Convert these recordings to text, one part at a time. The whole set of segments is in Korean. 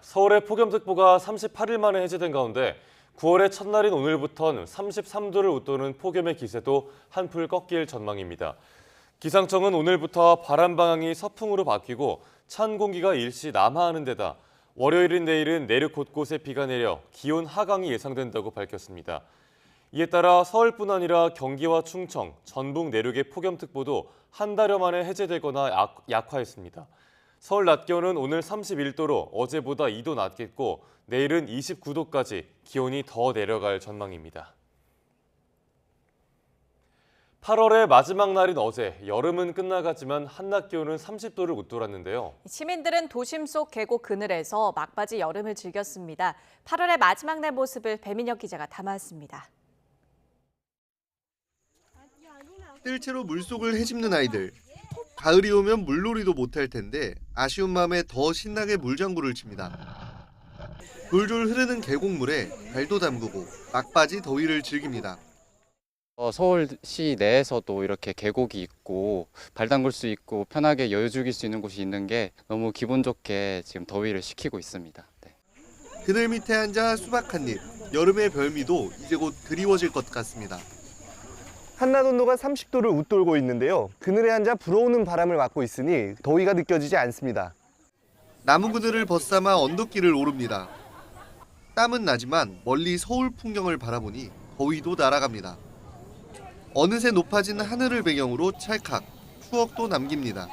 서울의 폭염특보가 38일 만에 해제된 가운데 9월의 첫날인 오늘부터는 33도를 웃도는 폭염의 기세도 한풀 꺾일 전망입니다. 기상청은 오늘부터 바람 방향이 서풍으로 바뀌고 찬 공기가 일시 남하하는 데다 월요일인 내일은 내륙 곳곳에 비가 내려 기온 하강이 예상된다고 밝혔습니다. 이에 따라 서울뿐 아니라 경기와 충청, 전북 내륙의 폭염특보도 한 달여 만에 해제되거나 약화했습니다. 서울 낮 기온은 오늘 31도로 어제보다 2도 낮겠고 내일은 29도까지 기온이 더 내려갈 전망입니다. 8월의 마지막 날인 어제 여름은 끝나가지만 한낮 기온은 30도를 웃돌았는데요. 시민들은 도심 속 계곡 그늘에서 막바지 여름을 즐겼습니다. 8월의 마지막 날 모습을 배민혁 기자가 담았습니다. 뜰채로 물속을 헤집는 아이들. 가을이 오면 물놀이도 못할 텐데 아쉬운 마음에 더 신나게 물장구를 칩니다. 졸졸 흐르는 계곡물에 발도 담그고 막바지 더위를 즐깁니다. 서울시 내에서도 이렇게 계곡이 있고 발 담글 수 있고 편하게 여유 즐길 수 있는 곳이 있는 게 너무 기분 좋게 지금 더위를 식히고 있습니다. 네. 그늘 밑에 앉아 수박 한 입. 여름의 별미도 이제 곧 그리워질 것 같습니다. 한낮 온도가 30도를 웃돌고 있는데요. 그늘에 앉아 불어오는 바람을 맞고 있으니 더위가 느껴지지 않습니다. 나무 그늘을 벗삼아 언덕길을 오릅니다. 땀은 나지만 멀리 서울 풍경을 바라보니 더위도 날아갑니다. 어느새 높아진 하늘을 배경으로 찰칵 추억도 남깁니다.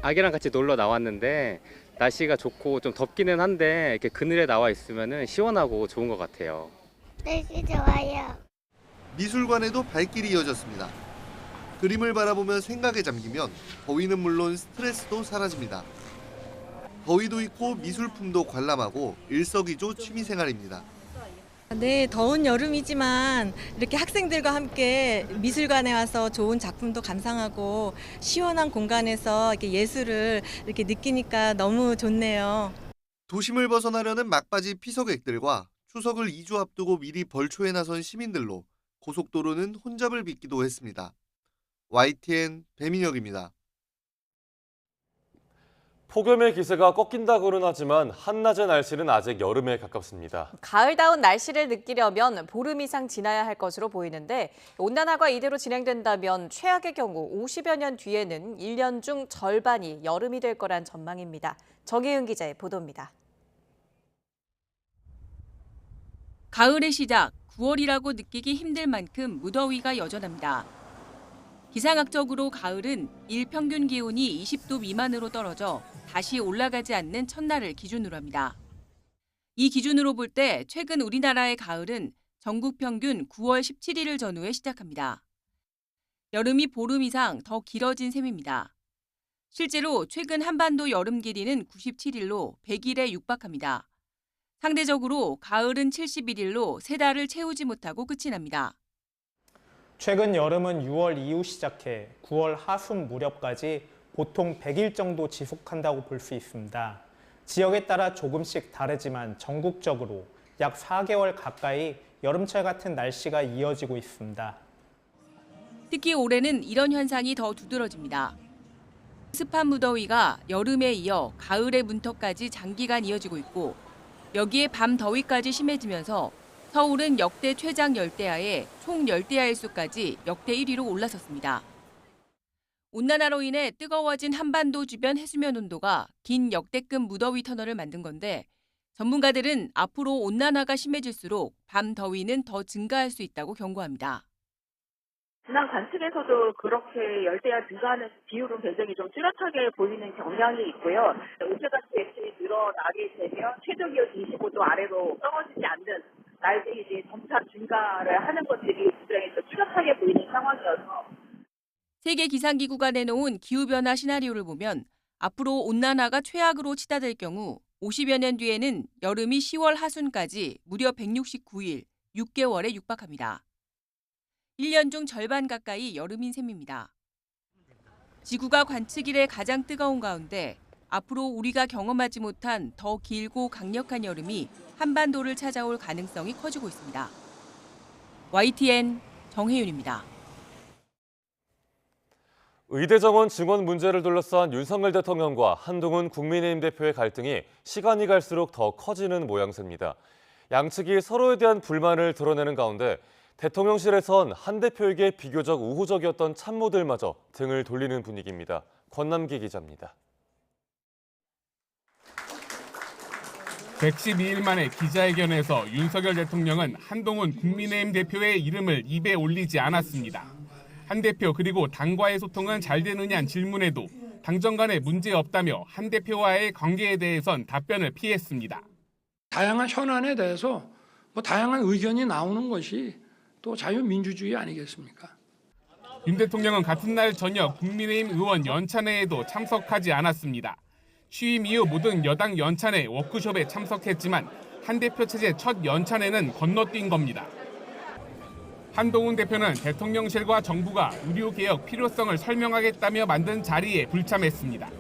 아기랑 같이 놀러 나왔는데 날씨가 좋고 좀 덥기는 한데 이렇게 그늘에 나와 있으면 시원하고 좋은 것 같아요. 날씨 좋아요. 미술관에도 발길이 이어졌습니다. 그림을 바라보며 생각에 잠기면 더위는 물론 스트레스도 사라집니다. 더위도 잊고 미술품도 관람하고 일석이조 취미생활입니다. 네, 더운 여름이지만 이렇게 학생들과 함께 미술관에 와서 좋은 작품도 감상하고 시원한 공간에서 이렇게 예술을 이렇게 느끼니까 너무 좋네요. 도심을 벗어나려는 막바지 피서객들과 추석을 2주 앞두고 미리 벌초에 나선 시민들로 고속도로는 혼잡을 빚기도 했습니다. YTN 배민혁입니다. 폭염의 기세가 꺾인다고는 하지만 한낮의 날씨는 아직 여름에 가깝습니다. 가을다운 날씨를 느끼려면 보름 이상 지나야 할 것으로 보이는데 온난화가 이대로 진행된다면 최악의 경우 50여 년 뒤에는 1년 중 절반이 여름이 될 거란 전망입니다. 정혜윤 기자의 보도입니다. 가을의 시작, 9월이라고 느끼기 힘들 만큼 무더위가 여전합니다. 기상학적으로 가을은 일평균 기온이 20도 미만으로 떨어져 다시 올라가지 않는 첫날을 기준으로 합니다. 이 기준으로 볼 때 최근 우리나라의 가을은 전국 평균 9월 17일을 전후해 시작합니다. 여름이 보름 이상 더 길어진 셈입니다. 실제로 최근 한반도 여름 길이는 97일로 100일에 육박합니다. 상대적으로 가을은 71일로 3달을 채우지 못하고 끝이 납니다. 최근 여름은 6월 이후 시작해 9월 하순 무렵까지 보통 100일 정도 지속한다고 볼 수 있습니다. 지역에 따라 조금씩 다르지만 전국적으로 약 4개월 가까이 여름철 같은 날씨가 이어지고 있습니다. 특히 올해는 이런 현상이 더 두드러집니다. 습한 무더위가 여름에 이어 가을의 문턱까지 장기간 이어지고 있고 여기에 밤 더위까지 심해지면서 서울은 역대 최장 열대야에 총 열대야일 수까지 역대 1위로 올라섰습니다. 온난화로 인해 뜨거워진 한반도 주변 해수면 온도가 긴 역대급 무더위 터널을 만든 건데 전문가들은 앞으로 온난화가 심해질수록 밤 더위는 더 증가할 수 있다고 경고합니다. 지난 관측에서도 그렇게 열대야 증가하는 비율은 굉장히 좀 뚜렷하게 보이는 경향이 있고요. 온실가스 배출이 늘어나게 되면 최저 기온이 25도 아래로 떨어지지 않는 날들이 이제 점차 증가를 하는 것들이 굉장히 좀 뚜렷하게 보이는 상황이어서 세계 기상기구가 내놓은 기후변화 시나리오를 보면 앞으로 온난화가 최악으로 치닫을 경우 50여 년 뒤에는 여름이 10월 하순까지 무려 169일, 6개월에 육박합니다. 1년 중 절반 가까이 여름인 셈입니다. 지구가 관측 이래 가장 뜨거운 가운데 앞으로 우리가 경험하지 못한 더 길고 강력한 여름이 한반도를 찾아올 가능성이 커지고 있습니다. YTN 정혜윤입니다. 의대 정원 증원 문제를 둘러싼 윤석열 대통령과 한동훈 국민의힘 대표의 갈등이 시간이 갈수록 더 커지는 모양새입니다. 양측이 서로에 대한 불만을 드러내는 가운데 대통령실에선 한 대표에게 비교적 우호적이었던 참모들마저 등을 돌리는 분위기입니다. 권남기 기자입니다. 112일 만에 기자회견에서 윤석열 대통령은 한동훈 국민의힘 대표의 이름을 입에 올리지 않았습니다. 한 대표 그리고 당과의 소통은 잘 되느냐는 질문에도 당정 간에 문제 없다며 한 대표와의 관계에 대해선 답변을 피했습니다. 다양한 현안에 대해서 다양한 의견이 나오는 것이 또 자유민주주의 아니겠습니까? 윤 대통령은 같은 날 저녁 국민의힘 의원 연찬회에도 참석하지 않았습니다. 취임 이후 모든 여당 연찬회 워크숍에 참석했지만 한 대표 체제 첫 연찬회는 건너뛴 겁니다. 한동훈 대표는 대통령실과 정부가 의료개혁 필요성을 설명하겠다며 만든 자리에 불참했습니다.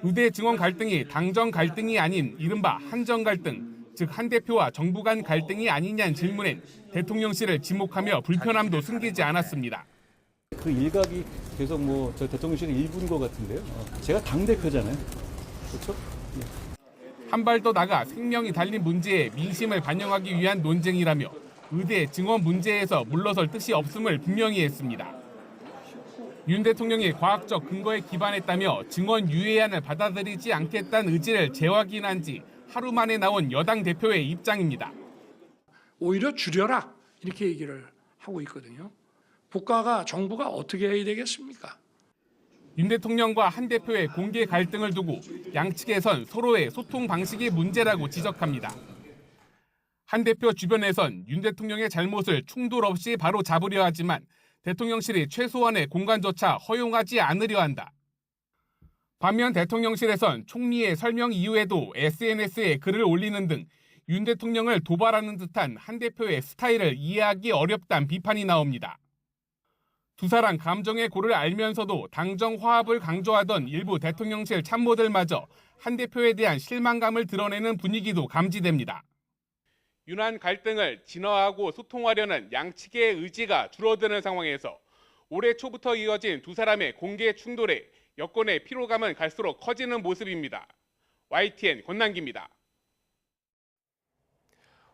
의대 증원 갈등이 당정 갈등이 아닌 이른바 한정 갈등, 즉 한 대표와 정부 간 갈등이 아니냐는 질문엔 대통령실을 지목하며 불편함도 숨기지 않았습니다. 그 일각이 계속 저 대통령실의 일부인 것 같은데요. 제가 당대표잖아요. 그렇죠? 한 발 더 나가 생명이 달린 문제에 민심을 반영하기 위한 논쟁이라며 의대 증원 문제에서 물러설 뜻이 없음을 분명히 했습니다. 윤 대통령이 과학적 근거에 기반했다며 증원 유예안을 받아들이지 않겠다는 의지를 재확인한 지 하루 만에 나온 여당 대표의 입장입니다. 오히려 줄여라 이렇게 얘기를 하고 있거든요. 국가가 정부가 어떻게 해야 되겠습니까? 윤 대통령과 한 대표의 공개 갈등을 두고 양측에선 서로의 소통 방식이 문제라고 지적합니다. 한 대표 주변에선 윤 대통령의 잘못을 충돌 없이 바로 잡으려 하지만 대통령실이 최소한의 공간조차 허용하지 않으려 한다. 반면 대통령실에선 총리의 설명 이후에도 SNS에 글을 올리는 등 윤 대통령을 도발하는 듯한 한 대표의 스타일을 이해하기 어렵다는 비판이 나옵니다. 두 사람 감정의 고를 알면서도 당정 화합을 강조하던 일부 대통령실 참모들마저 한 대표에 대한 실망감을 드러내는 분위기도 감지됩니다. 윤한 갈등을 진화하고 소통하려는 양측의 의지가 줄어드는 상황에서 올해 초부터 이어진 두 사람의 공개 충돌에 여권의 피로감은 갈수록 커지는 모습입니다. YTN 권남기입니다.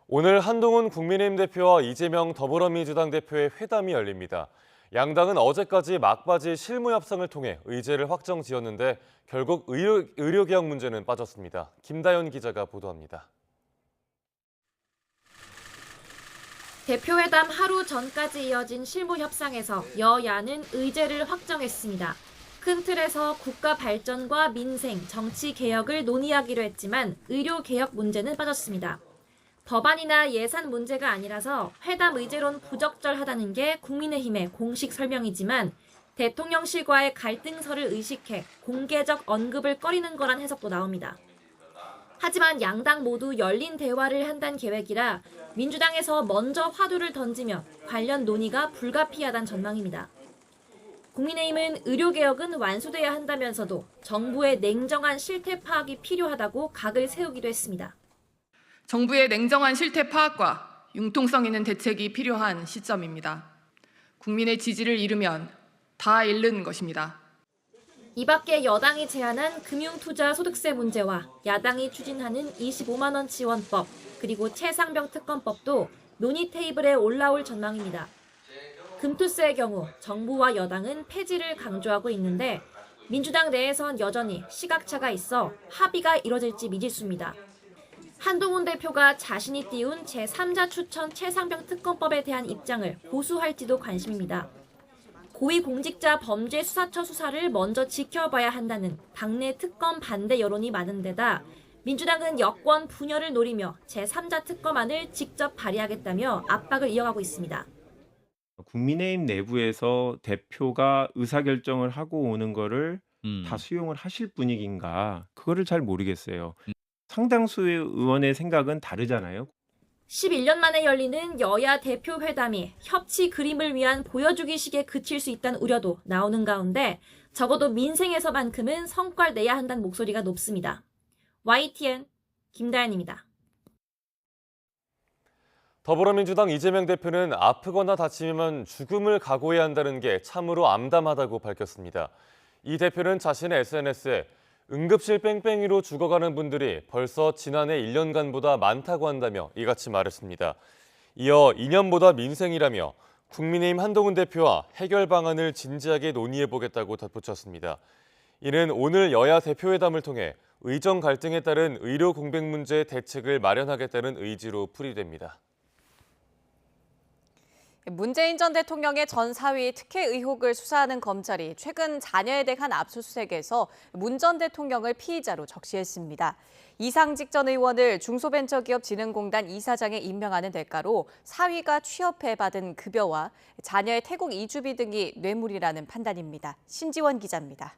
오늘 한동훈 국민의힘 대표와 이재명 더불어민주당 대표의 회담이 열립니다. 양당은 어제까지 막바지 실무 협상을 통해 의제를 확정지었는데 결국 의료개혁 문제는 빠졌습니다. 김다연 기자가 보도합니다. 대표회담 하루 전까지 이어진 실무 협상에서 여야는 의제를 확정했습니다. 큰 틀에서 국가 발전과 민생, 정치 개혁을 논의하기로 했지만 의료 개혁 문제는 빠졌습니다. 법안이나 예산 문제가 아니라서 회담 의제론 부적절하다는 게 국민의힘의 공식 설명이지만 대통령실과의 갈등설을 의식해 공개적 언급을 꺼리는 거란 해석도 나옵니다. 하지만 양당 모두 열린 대화를 한다는 계획이라 민주당에서 먼저 화두를 던지며 관련 논의가 불가피하다는 전망입니다. 국민의힘은 의료개혁은 완수돼야 한다면서도 정부의 냉정한 실태 파악이 필요하다고 각을 세우기도 했습니다. 정부의 냉정한 실태 파악과 융통성 있는 대책이 필요한 시점입니다. 국민의 지지를 잃으면 다 잃는 것입니다. 이 밖에 여당이 제안한 금융투자 소득세 문제와 야당이 추진하는 25만 원 지원법 그리고 최상병 특검법도 논의 테이블에 올라올 전망입니다. 금투세의 경우 정부와 여당은 폐지를 강조하고 있는데 민주당 내에선 여전히 시각차가 있어 합의가 이뤄질지 미지수입니다. 한동훈 대표가 자신이 띄운 제3자 추천 최상병 특검법에 대한 입장을 고수할지도 관심입니다. 고위공직자 범죄수사처 수사를 먼저 지켜봐야 한다는 당내 특검 반대 여론이 많은 데다 민주당은 여권 분열을 노리며 제3자 특검안을 직접 발의하겠다며 압박을 이어가고 있습니다. 국민의힘 내부에서 대표가 의사결정을 하고 오는 거를 다 수용을 하실 분위기인가 그거를 잘 모르겠어요. 상당수의 의원의 생각은 다르잖아요. 11년 만에 열리는 여야 대표 회담이 협치 그림을 위한 보여주기식에 그칠 수 있다는 우려도 나오는 가운데 적어도 민생에서만큼은 성과를 내야 한다는 목소리가 높습니다. YTN 김다연입니다. 더불어민주당 이재명 대표는 아프거나 다치면 죽음을 각오해야 한다는 게 참으로 암담하다고 밝혔습니다. 이 대표는 자신의 SNS에 응급실 뺑뺑이로 죽어가는 분들이 벌써 지난해 1년간보다 많다고 한다며 이같이 말했습니다. 이어 2년보다 민생이라며 국민의힘 한동훈 대표와 해결 방안을 진지하게 논의해보겠다고 덧붙였습니다. 이는 오늘 여야 대표회담을 통해 의정 갈등에 따른 의료 공백 문제 대책을 마련하겠다는 의지로 풀이됩니다. 문재인 전 대통령의 전 사위 특혜 의혹을 수사하는 검찰이 최근 자녀에 대한 압수수색에서 문 전 대통령을 피의자로 적시했습니다. 이상직 전 의원을 중소벤처기업진흥공단 이사장에 임명하는 대가로 사위가 취업해 받은 급여와 자녀의 태국 이주비 등이 뇌물이라는 판단입니다. 신지원 기자입니다.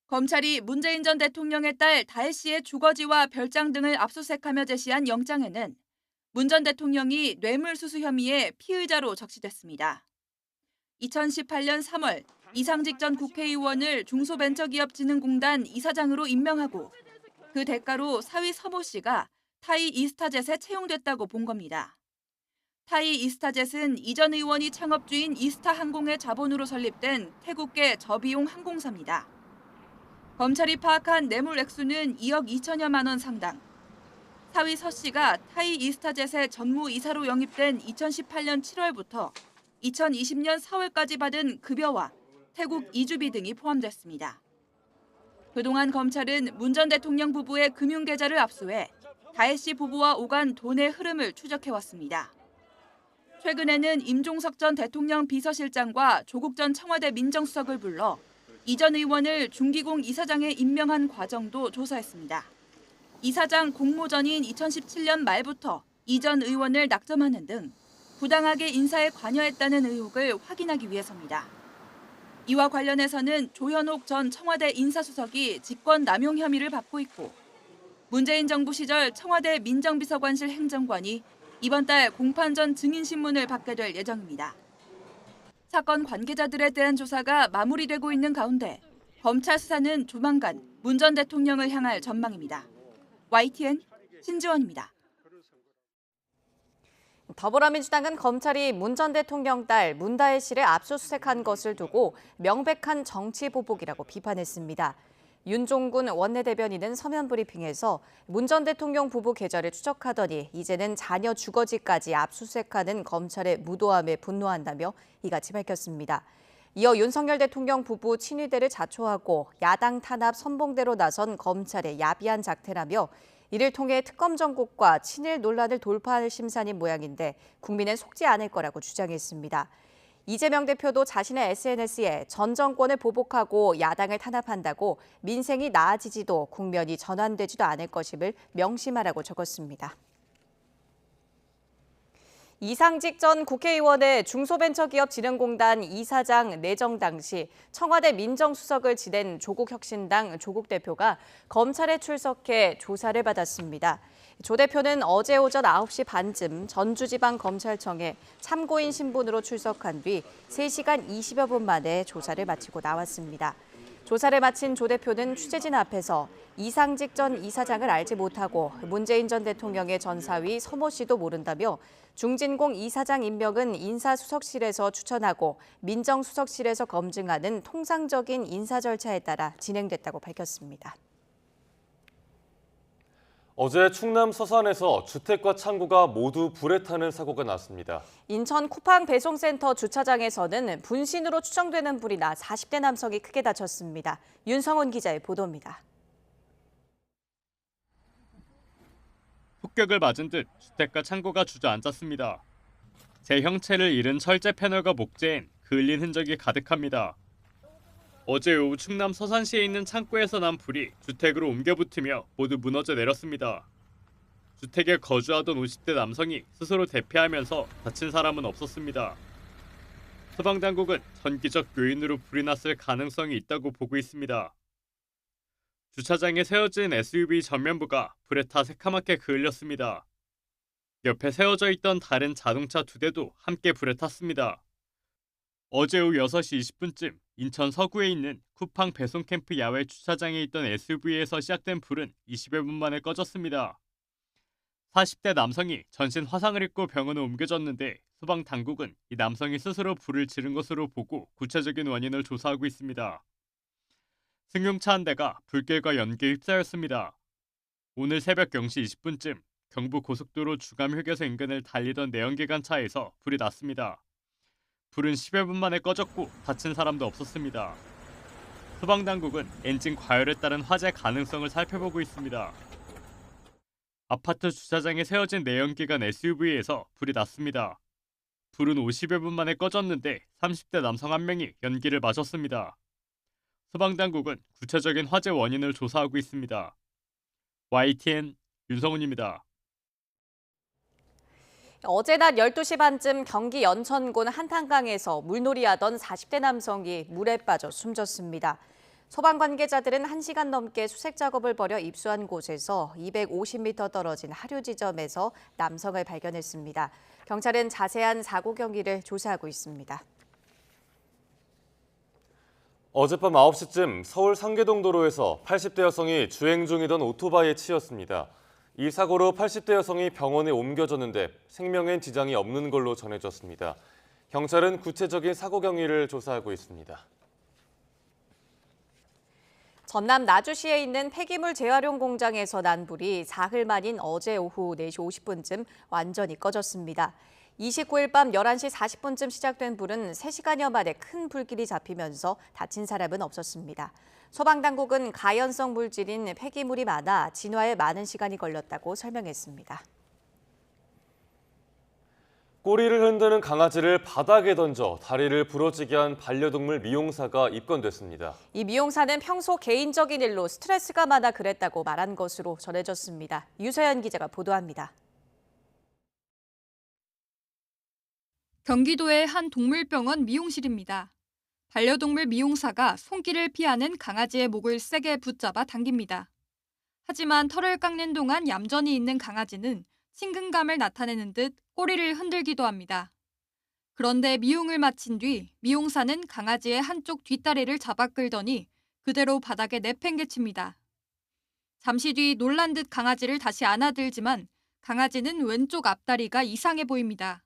검찰이 문재인 전 대통령의 딸 다혜 씨의 주거지와 별장 등을 압수수색하며 제시한 영장에는 문 전 대통령이 뇌물수수 혐의의 피의자로 적시됐습니다. 2018년 3월 이상직 전 국회의원을 중소벤처기업진흥공단 이사장으로 임명하고 그 대가로 사위 서모 씨가 타이 이스타젯에 채용됐다고 본 겁니다. 타이 이스타젯은 이 전 의원이 창업주인 이스타항공의 자본으로 설립된 태국계 저비용 항공사입니다. 검찰이 파악한 뇌물 액수는 2억 2천여만 원 상당. 사위 서 씨가 타이 이스타젯의 전무이사로 영입된 2018년 7월부터 2020년 4월까지 받은 급여와 태국 이주비 등이 포함됐습니다. 그동안 검찰은 문 전 대통령 부부의 금융계좌를 압수해 다혜 씨 부부와 오간 돈의 흐름을 추적해왔습니다. 최근에는 임종석 전 대통령 비서실장과 조국 전 청와대 민정수석을 불러 이 전 의원을 중기공 이사장에 임명한 과정도 조사했습니다. 이사장 공모전인 2017년 말부터 이 전 의원을 낙점하는 등 부당하게 인사에 관여했다는 의혹을 확인하기 위해서입니다. 이와 관련해서는 조현옥 전 청와대 인사수석이 직권 남용 혐의를 받고 있고 문재인 정부 시절 청와대 민정비서관실 행정관이 이번 달 공판 전 증인신문을 받게 될 예정입니다. 사건 관계자들에 대한 조사가 마무리되고 있는 가운데 검찰 수사는 조만간 문 전 대통령을 향할 전망입니다. YTN 신지원입니다. 더불어민주당은 검찰이 문 전 대통령 딸 문다혜 씨를 압수수색한 것을 두고 명백한 정치 보복이라고 비판했습니다. 윤종군 원내대변인은 서면 브리핑에서 문 전 대통령 부부 계좌를 추적하더니 이제는 자녀 주거지까지 압수수색하는 검찰의 무도함에 분노한다며 이같이 밝혔습니다. 이어 윤석열 대통령 부부 친위대를 자초하고 야당 탄압 선봉대로 나선 검찰의 야비한 작태라며 이를 통해 특검 정국과 친일 논란을 돌파할 심산인 모양인데 국민은 속지 않을 거라고 주장했습니다. 이재명 대표도 자신의 SNS에 전 정권을 보복하고 야당을 탄압한다고 민생이 나아지지도 국면이 전환되지도 않을 것임을 명심하라고 적었습니다. 이상직 전 국회의원의 중소벤처기업진흥공단 이사장 내정 당시 청와대 민정수석을 지낸 조국혁신당 조국 대표가 검찰에 출석해 조사를 받았습니다. 조 대표는 어제 오전 9시 반쯤 전주지방검찰청에 참고인 신분으로 출석한 뒤 3시간 20여 분 만에 조사를 마치고 나왔습니다. 조사를 마친 조 대표는 취재진 앞에서 이상직 전 이사장을 알지 못하고 문재인 전 대통령의 전 사위 서모 씨도 모른다며 중진공 이사장 임명은 인사수석실에서 추천하고 민정수석실에서 검증하는 통상적인 인사 절차에 따라 진행됐다고 밝혔습니다. 어제 충남 서산에서 주택과 창고가 모두 불에 타는 사고가 났습니다. 인천 쿠팡 배송센터 주차장에서는 분신으로 추정되는 불이 나 40대 남성이 크게 다쳤습니다. 윤성훈 기자의 보도입니다. 폭격을 맞은 듯 주택과 창고가 주저앉았습니다. 제 형체를 잃은 철제 패널과 목재엔 그을린 흔적이 가득합니다. 어제 오후 충남 서산시에 있는 창고에서 난 불이 주택으로 옮겨 붙으며 모두 무너져 내렸습니다. 주택에 거주하던 50대 남성이 스스로 대피하면서 다친 사람은 없었습니다. 소방당국은 전기적 요인으로 불이 났을 가능성이 있다고 보고 있습니다. 주차장에 세워진 SUV 전면부가 불에 타 새카맣게 그을렸습니다. 옆에 세워져 있던 다른 자동차 2대도 함께 불에 탔습니다. 어제 오후 6시 20분쯤 인천 서구에 있는 쿠팡 배송캠프 야외 주차장에 있던 SUV에서 시작된 불은 20여 분 만에 꺼졌습니다. 40대 남성이 전신 화상을 입고 병원에 옮겨졌는데 소방 당국은 이 남성이 스스로 불을 지른 것으로 보고 구체적인 원인을 조사하고 있습니다. 승용차 한 대가 불길과 연기에 휩싸였습니다. 오늘 새벽 0시 20분쯤 경부고속도로 주감휴게소 인근을 달리던 내연기관 차에서 불이 났습니다. 불은 10여 분 만에 꺼졌고 다친 사람도 없었습니다. 소방당국은 엔진 과열에 따른 화재 가능성을 살펴보고 있습니다. 아파트 주차장에 세워진 내연기관 SUV에서 불이 났습니다. 불은 50여 분 만에 꺼졌는데 30대 남성 한 명이 연기를 마셨습니다. 소방당국은 구체적인 화재 원인을 조사하고 있습니다. YTN 윤성훈입니다. 어제 낮 12시 반쯤 경기 연천군 한탄강에서 물놀이하던 40대 남성이 물에 빠져 숨졌습니다. 소방 관계자들은 1시간 넘게 수색 작업을 벌여 입수한 곳에서 250m 떨어진 하류 지점에서 남성을 발견했습니다. 경찰은 자세한 사고 경위를 조사하고 있습니다. 어젯밤 9시쯤 서울 상계동 도로에서 80대 여성이 주행 중이던 오토바이에 치였습니다. 이 사고로 80대 여성이 병원에 옮겨졌는데 생명엔 지장이 없는 걸로 전해졌습니다. 경찰은 구체적인 사고 경위를 조사하고 있습니다. 전남 나주시에 있는 폐기물 재활용 공장에서 난 불이 사흘 만인 어제 오후 4시 50분쯤 완전히 꺼졌습니다. 29일 밤 11시 40분쯤 시작된 불은 3시간여 만에 큰 불길이 잡히면서 다친 사람은 없었습니다. 소방당국은 가연성 물질인 폐기물이 많아 진화에 많은 시간이 걸렸다고 설명했습니다. 꼬리를 흔드는 강아지를 바닥에 던져 다리를 부러지게 한 반려동물 미용사가 입건됐습니다. 이 미용사는 평소 개인적인 일로 스트레스가 많아 그랬다고 말한 것으로 전해졌습니다. 유서연 기자가 보도합니다. 경기도의 한 동물병원 미용실입니다. 반려동물 미용사가 손길을 피하는 강아지의 목을 세게 붙잡아 당깁니다. 하지만 털을 깎는 동안 얌전히 있는 강아지는 친근감을 나타내는 듯 꼬리를 흔들기도 합니다. 그런데 미용을 마친 뒤 미용사는 강아지의 한쪽 뒷다리를 잡아 끌더니 그대로 바닥에 내팽개칩니다. 잠시 뒤 놀란 듯 강아지를 다시 안아들지만 강아지는 왼쪽 앞다리가 이상해 보입니다.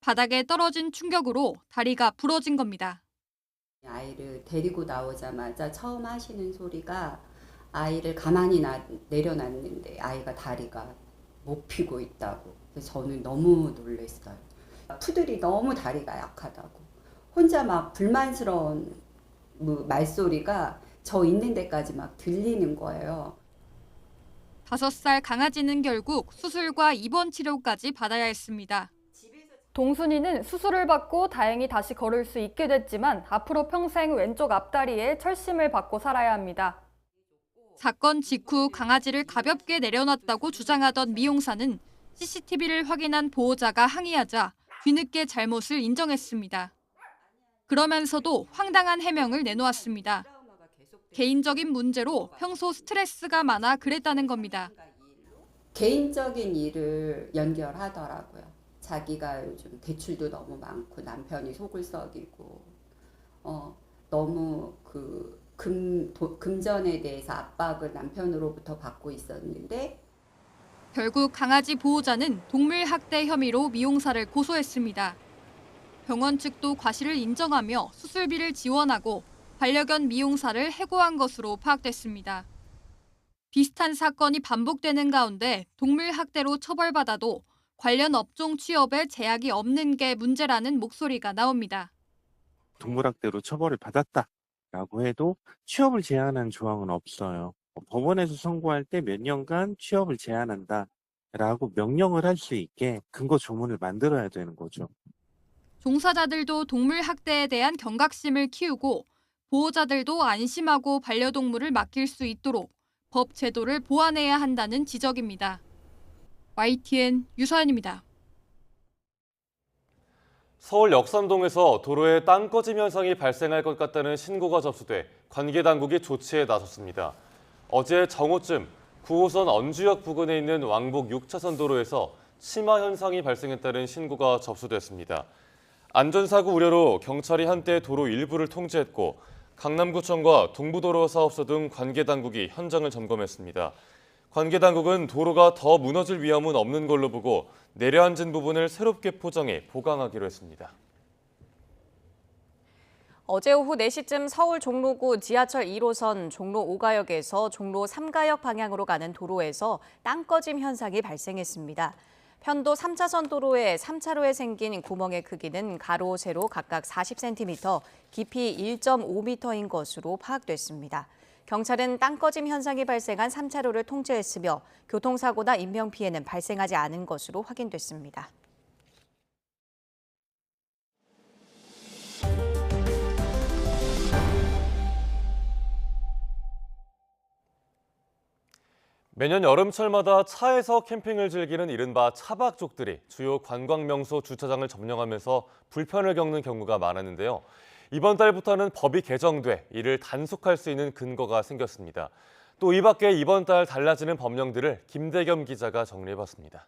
바닥에 떨어진 충격으로 다리가 부러진 겁니다. 아이를 데리고 나오자마자 처음 하시는 소리가 아이를 가만히 내려놨는데 아이가 다리가 못 펴고 있다고. 그래서 저는 너무 놀랐어요. 푸들이 너무 다리가 약하다고. 혼자 막 불만스러운 말소리가 저 있는 데까지 막 들리는 거예요. 5살 강아지는 결국 수술과 입원 치료까지 받아야 했습니다. 동순이는 수술을 받고 다행히 다시 걸을 수 있게 됐지만 앞으로 평생 왼쪽 앞다리에 철심을 받고 살아야 합니다. 사건 직후 강아지를 가볍게 내려놨다고 주장하던 미용사는 CCTV를 확인한 보호자가 항의하자 뒤늦게 잘못을 인정했습니다. 그러면서도 황당한 해명을 내놓았습니다. 개인적인 문제로 평소 스트레스가 많아 그랬다는 겁니다. 개인적인 일을 연결하더라고요. 자기가 요즘 대출도 너무 많고 남편이 속을 썩이고 너무 금전에 대해서 압박을 남편으로부터 받고 있었는데 결국 강아지 보호자는 동물학대 혐의로 미용사를 고소했습니다. 병원 측도 과실을 인정하며 수술비를 지원하고 반려견 미용사를 해고한 것으로 파악됐습니다. 비슷한 사건이 반복되는 가운데 동물학대로 처벌받아도 관련 업종 취업에 제약이 없는 게 문제라는 목소리가 나옵니다. 동물학대로 처벌을 받았다라고 해도 취업을 제한한 조항은 없어요. 법원에서 선고할 때 몇 년간 취업을 제한한다라고 명령을 할 수 있게 근거 조문을 만들어야 되는 거죠. 종사자들도 동물학대에 대한 경각심을 키우고 보호자들도 안심하고 반려동물을 맡길 수 있도록 법 제도를 보완해야 한다는 지적입니다. YTN 유서연입니다. 서울 역삼동에서 도로에 땅 꺼짐 현상이 발생할 것 같다는 신고가 접수돼 관계 당국이 조치에 나섰습니다. 어제 정오쯤 9호선 언주역 부근에 있는 왕복 6차선 도로에서 침하 현상이 발생했다는 신고가 접수됐습니다. 안전사고 우려로 경찰이 한때 도로 일부를 통제했고 강남구청과 동부도로사업소 등 관계 당국이 현장을 점검했습니다. 관계 당국은 도로가 더 무너질 위험은 없는 걸로 보고 내려앉은 부분을 새롭게 포장해 보강하기로 했습니다. 어제 오후 4시쯤 서울 종로구 지하철 1호선 종로 5가역에서 종로 3가역 방향으로 가는 도로에서 땅 꺼짐 현상이 발생했습니다. 편도 3차선 도로의 3차로에 생긴 구멍의 크기는 가로, 세로 각각 40cm, 깊이 1.5m인 것으로 파악됐습니다. 경찰은 땅 꺼짐 현상이 발생한 3차로를 통제했으며 교통사고나 인명피해는 발생하지 않은 것으로 확인됐습니다. 매년 여름철마다 차에서 캠핑을 즐기는 이른바 차박족들이 주요 관광명소 주차장을 점령하면서 불편을 겪는 경우가 많았는데요. 이번 달부터는 법이 개정돼 이를 단속할 수 있는 근거가 생겼습니다. 또 이 밖에 이번 달 달라지는 법령들을 김대겸 기자가 정리해봤습니다.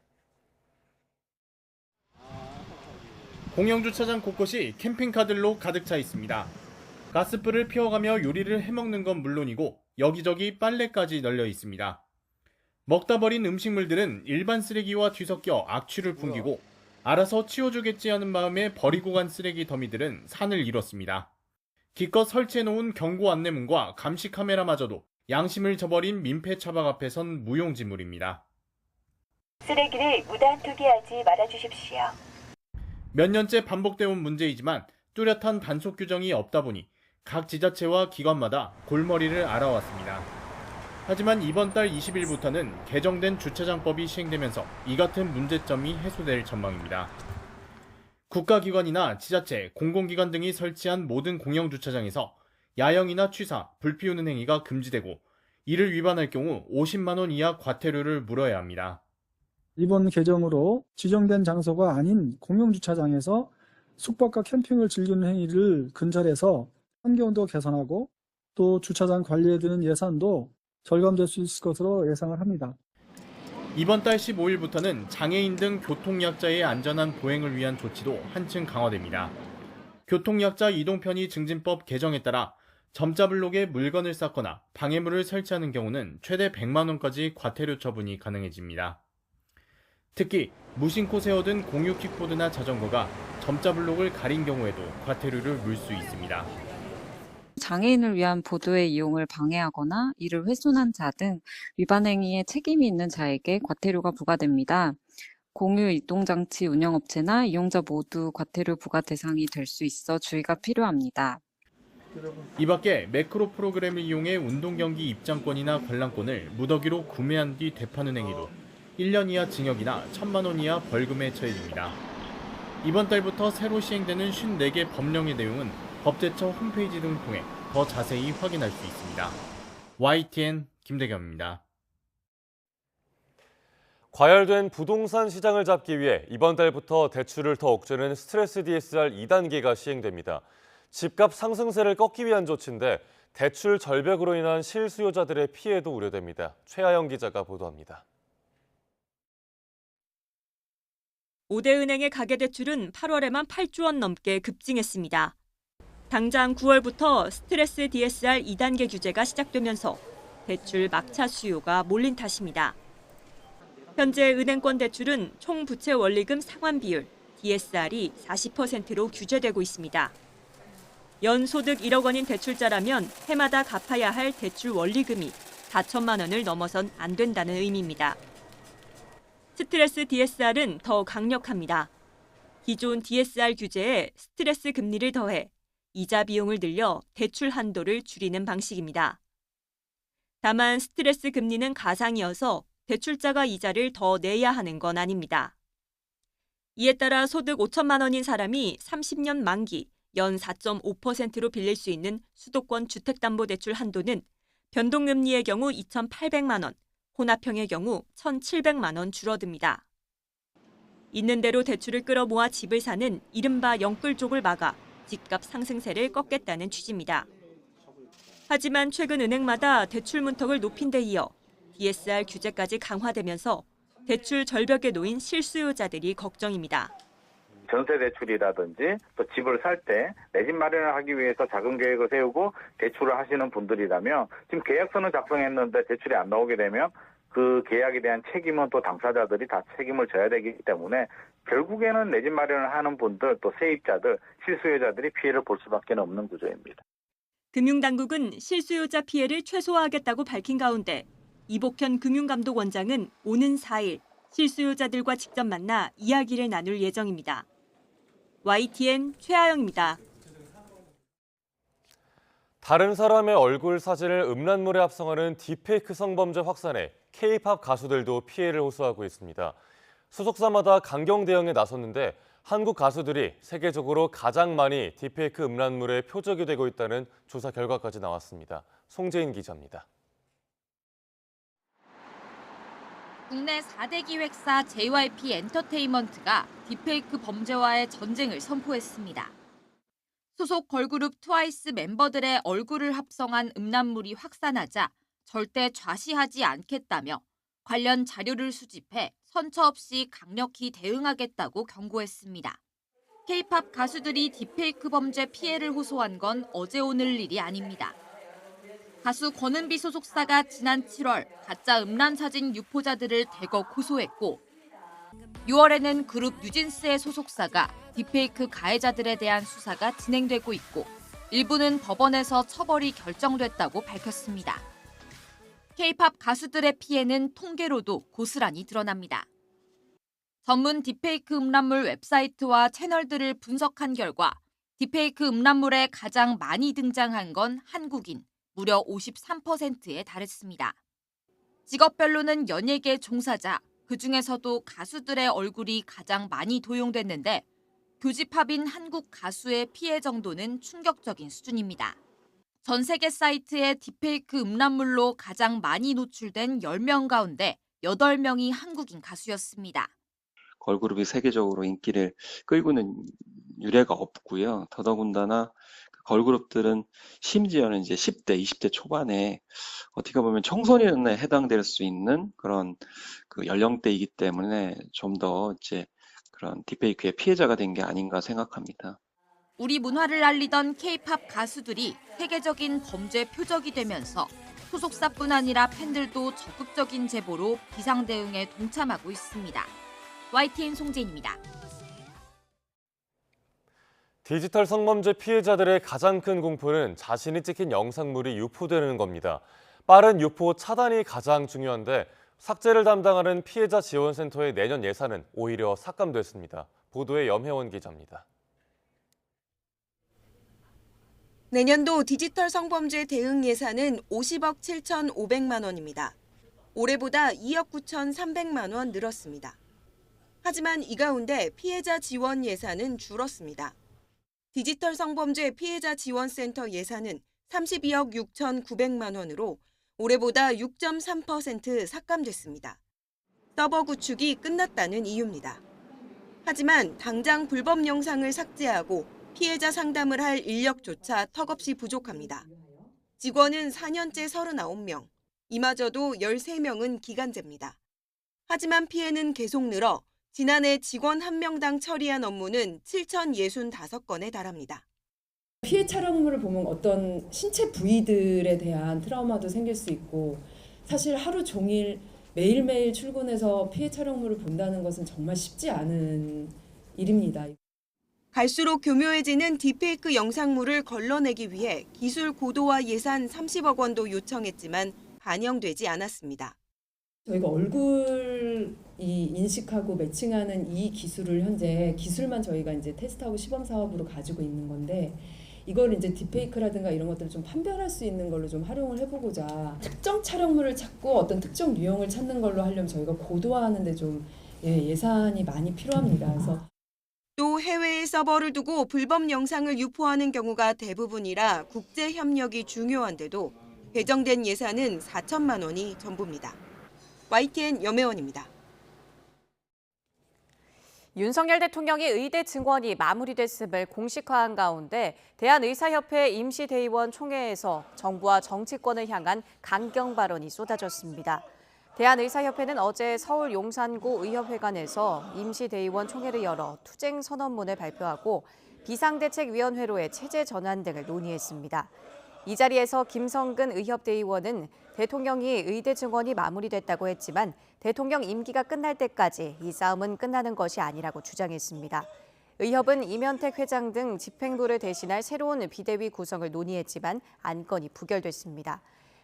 공영주차장 곳곳이 캠핑카들로 가득 차 있습니다. 가스불을 피워가며 요리를 해먹는 건 물론이고 여기저기 빨래까지 널려 있습니다. 먹다 버린 음식물들은 일반 쓰레기와 뒤섞여 악취를 풍기고 알아서 치워주겠지 하는 마음에 버리고 간 쓰레기 더미들은 산을 이뤘습니다. 기껏 설치해놓은 경고 안내문과 감시 카메라마저도 양심을 저버린 민폐 차박 앞에 선 무용지물입니다. 쓰레기를 무단 투기하지 말아주십시오. 몇 년째 반복되어 온 문제이지만 뚜렷한 단속 규정이 없다 보니 각 지자체와 기관마다 골머리를 앓아왔습니다. 하지만 이번 달 20일부터는 개정된 주차장법이 시행되면서 이 같은 문제점이 해소될 전망입니다. 국가기관이나 지자체, 공공기관 등이 설치한 모든 공영주차장에서 야영이나 취사, 불 피우는 행위가 금지되고 이를 위반할 경우 50만 원 이하 과태료를 물어야 합니다. 이번 개정으로 지정된 장소가 아닌 공영주차장에서 숙박과 캠핑을 즐기는 행위를 근절해서 환경도 개선하고 또 주차장 관리에 드는 예산도 절감될 수 있을 것으로 예상을 합니다. 이번 달 15일부터는 장애인 등 교통약자의 안전한 보행을 위한 조치도 한층 강화됩니다. 교통약자 이동편의 증진법 개정에 따라 점자블록에 물건을 쌓거나 방해물을 설치하는 경우는 최대 100만 원까지 과태료 처분이 가능해집니다. 특히 무심코 세워둔 공유 킥보드나 자전거가 점자블록을 가린 경우에도 과태료를 물 수 있습니다. 장애인을 위한 보도의 이용을 방해하거나 이를 훼손한 자 등 위반 행위에 책임이 있는 자에게 과태료가 부과됩니다. 공유 이동장치 운영업체나 이용자 모두 과태료 부과 대상이 될 수 있어 주의가 필요합니다. 이 밖에 매크로 프로그램을 이용해 운동경기 입장권이나 관람권을 무더기로 구매한 뒤 되파는 행위도 1년 이하 징역이나 1,000만 원 이하 벌금에 처해집니다. 이번 달부터 새로 시행되는 54개 법령의 내용은 법제처 홈페이지 등을 통해 더 자세히 확인할 수 있습니다. YTN 김대겸입니다. 과열된 부동산 시장을 잡기 위해 이번 달부터 대출을 더 억제는 스트레스 DSR 2단계가 시행됩니다. 집값 상승세를 꺾기 위한 조치인데 대출 절벽으로 인한 실수요자들의 피해도 우려됩니다. 최하영 기자가 보도합니다. 5대 은행의 가계대출은 8월에만 8조 원 넘게 급증했습니다. 당장 9월부터 스트레스 DSR 2단계 규제가 시작되면서 대출 막차 수요가 몰린 탓입니다. 현재 은행권 대출은 총 부채 원리금 상환 비율 DSR이 40%로 규제되고 있습니다. 연소득 1억 원인 대출자라면 해마다 갚아야 할 대출 원리금이 4천만 원을 넘어선 안 된다는 의미입니다. 스트레스 DSR은 더 강력합니다. 기존 DSR 규제에 스트레스 금리를 더해 이자 비용을 늘려 대출 한도를 줄이는 방식입니다. 다만 스트레스 금리는 가상이어서 대출자가 이자를 더 내야 하는 건 아닙니다. 이에 따라 소득 5천만 원인 사람이 30년 만기 연 4.5%로 빌릴 수 있는 수도권 주택담보대출 한도는 변동금리의 경우 2,800만 원, 혼합형의 경우 1,700만 원 줄어듭니다. 있는 대로 대출을 끌어모아 집을 사는 이른바 영끌족을 막아 집값 상승세를 꺾겠다는 취지입니다. 하지만 최근 은행마다 대출 문턱을 높인 데 이어 DSR 규제까지 강화되면서 대출 절벽에 놓인 실수요자들이 걱정입니다. 전세 대출이라든지 또 집을 살 때 내 집 마련을 하기 위해서 자금 계획을 세우고 대출을 하시는 분들이라면 지금 계약서는 작성했는데 대출이 안 나오게 되면 그 계약에 대한 책임은 또 당사자들이 다 책임을 져야 되기 때문에 결국에는 내 집 마련을 하는 분들 또 세입자들, 실수요자들이 피해를 볼 수밖에 없는 구조입니다. 금융당국은 실수요자 피해를 최소화하겠다고 밝힌 가운데 이복현 금융감독원장은 오는 4일 실수요자들과 직접 만나 이야기를 나눌 예정입니다. YTN 최아영입니다. 다른 사람의 얼굴 사진을 음란물에 합성하는 딥페이크 성범죄 확산에 K-팝 가수들도 피해를 호소하고 있습니다. 소속사마다 강경 대응에 나섰는데 한국 가수들이 세계적으로 가장 많이 딥페이크 음란물의 표적이 되고 있다는 조사 결과까지 나왔습니다. 송재인 기자입니다. 국내 4대 기획사 JYP 엔터테인먼트가 딥페이크 범죄와의 전쟁을 선포했습니다. 소속 걸그룹 트와이스 멤버들의 얼굴을 합성한 음란물이 확산하자 절대 좌시하지 않겠다며 관련 자료를 수집해 선처 없이 강력히 대응하겠다고 경고했습니다. K-팝 가수들이 딥페이크 범죄 피해를 호소한 건 어제 오늘 일이 아닙니다. 가수 권은비 소속사가 지난 7월 가짜 음란 사진 유포자들을 대거 고소했고 6월에는 그룹 뉴진스의 소속사가 딥페이크 가해자들에 대한 수사가 진행되고 있고 일부는 법원에서 처벌이 결정됐다고 밝혔습니다. K-팝 가수들의 피해는 통계로도 고스란히 드러납니다. 전문 딥페이크 음란물 웹사이트와 채널들을 분석한 결과 딥페이크 음란물에 가장 많이 등장한 건 한국인, 무려 53%에 달했습니다. 직업별로는 연예계 종사자, 그중에서도 가수들의 얼굴이 가장 많이 도용됐는데 교집합인 한국 가수의 피해 정도는 충격적인 수준입니다. 전 세계 사이트에 딥페이크 음란물로 가장 많이 노출된 10명 가운데 8명이 한국인 가수였습니다. 걸그룹이 세계적으로 인기를 끌고는 유례가 없고요. 더더군다나 걸그룹들은 심지어는 이제 10대, 20대 초반에 어떻게 보면 청소년에 해당될 수 있는 그런 그 연령대이기 때문에 좀 더 이제 그런 딥페이크의 피해자가 된 게 아닌가 생각합니다. 우리 문화를 알리던 K-팝 가수들이 세계적인 범죄 표적이 되면서 소속사뿐 아니라 팬들도 적극적인 제보로 비상 대응에 동참하고 있습니다. YTN 송재인입니다. 디지털 성범죄 피해자들의 가장 큰 공포는 자신이 찍힌 영상물이 유포되는 겁니다. 빠른 유포 차단이 가장 중요한데 삭제를 담당하는 피해자 지원센터의 내년 예산은 오히려 삭감됐습니다. 보도에 염혜원 기자입니다. 내년도 디지털 성범죄 대응 예산은 50억 7,500만 원입니다. 올해보다 2억 9,300만 원 늘었습니다. 하지만 이 가운데 피해자 지원 예산은 줄었습니다. 디지털 성범죄 피해자 지원센터 예산은 32억 6,900만 원으로 올해보다 6.3% 삭감됐습니다. 서버 구축이 끝났다는 이유입니다. 하지만 당장 불법 영상을 삭제하고 피해자 상담을 할 인력조차 턱없이 부족합니다. 직원은 4년째 39명, 이마저도 13명은 기간제입니다. 하지만 피해는 계속 늘어 지난해 직원 1명당 처리한 업무는 7,065건에 달합니다. 피해 촬영물을 보면 어떤 신체 부위들에 대한 트라우마도 생길 수 있고 사실 하루 종일 매일매일 출근해서 피해 촬영물을 본다는 것은 정말 쉽지 않은 일입니다. 갈수록 교묘해지는 딥페이크 영상물을 걸러내기 위해 기술 고도화 예산 30억 원도 요청했지만 반영되지 않았습니다. 저희가 얼굴이 인식하고 매칭하는 이 기술을 현재 기술만 저희가 이제 테스트하고 시범 사업으로 가지고 있는 건데 이걸 이제 딥페이크라든가 이런 것들을 좀 판별할 수 있는 걸로 좀 활용을 해보고자 특정 촬영물을 찾고 어떤 특정 유형을 찾는 걸로 하려면 저희가 고도화하는데 좀 예산이 많이 필요합니다. 그래서 또 해외에 서버를 두고 불법 영상을 유포하는 경우가 대부분이라 국제 협력이 중요한데도 배정된 예산은 4천만 원이 전부입니다. YTN 염혜원입니다. 윤석열 대통령의 의대 증원이 마무리됐음을 공식화한 가운데 대한의사협회 임시대의원 총회에서 정부와 정치권을 향한 강경 발언이 쏟아졌습니다. 대한의사협회는 어제 서울 용산구 의협회관에서 임시대의원 총회를 열어 투쟁 선언문을 발표하고 비상대책위원회로의 체제 전환 등을 논의했습니다. 이 자리에서 김성근 의협대의원은 대통령이 의대 증원이 마무리됐다고 했지만 대통령 임기가 끝날 때까지 이 싸움은 끝나는 것이 아니라고 주장했습니다. 의협은 이면택 회장 등 집행부를 대신할 새로운 비대위 구성을 논의했지만 안건이 부결됐습니다.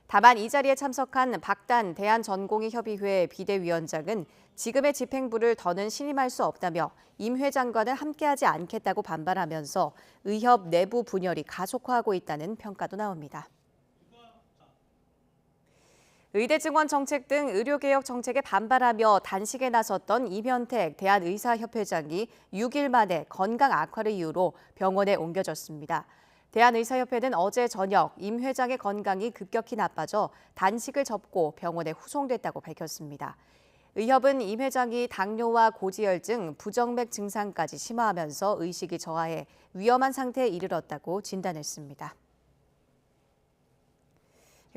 다만 이 자리에 참석한 박단 대한전공의협의회 비대위원장은 지금의 집행부를 더는 신임할 수 없다며 임 회장과는 함께하지 않겠다고 반발하면서 의협 내부 분열이 가속화하고 있다는 평가도 나옵니다. 의대 증원 정책 등 의료개혁 정책에 반발하며 단식에 나섰던 이면택 대한의사협회장이 6일 만에 건강 악화를 이유로 병원에 옮겨졌습니다. 대한의사협회는 어제 저녁 임 회장의 건강이 급격히 나빠져 단식을 접고 병원에 후송됐다고 밝혔습니다. 의협은 임 회장이 당뇨와 고지혈증, 부정맥 증상까지 심화하면서 의식이 저하해 위험한 상태에 이르렀다고 진단했습니다.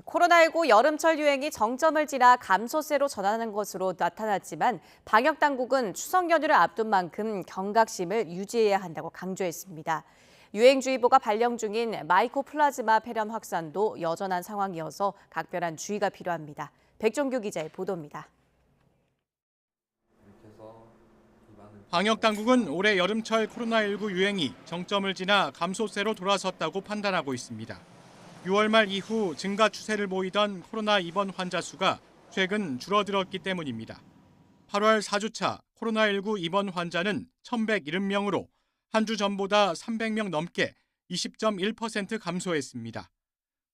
코로나19 여름철 유행이 정점을 지나 감소세로 전환하는 것으로 나타났지만 방역당국은 추석 연휴를 앞둔 만큼 경각심을 유지해야 한다고 강조했습니다. 유행주의보가 발령 중인 마이코플라즈마 폐렴 확산도 여전한 상황이어서 각별한 주의가 필요합니다. 백종규 기자의 보도입니다. 방역당국은 올해 여름철 코로나19 유행이 정점을 지나 감소세로 돌아섰다고 판단하고 있습니다. 6월 말 이후 증가 추세를 보이던 코로나 입원 환자 수가 최근 줄어들었기 때문입니다. 8월 4주차 코로나19 입원 환자는 1,170명으로 한 주 전보다 300명 넘게 20.1% 감소했습니다.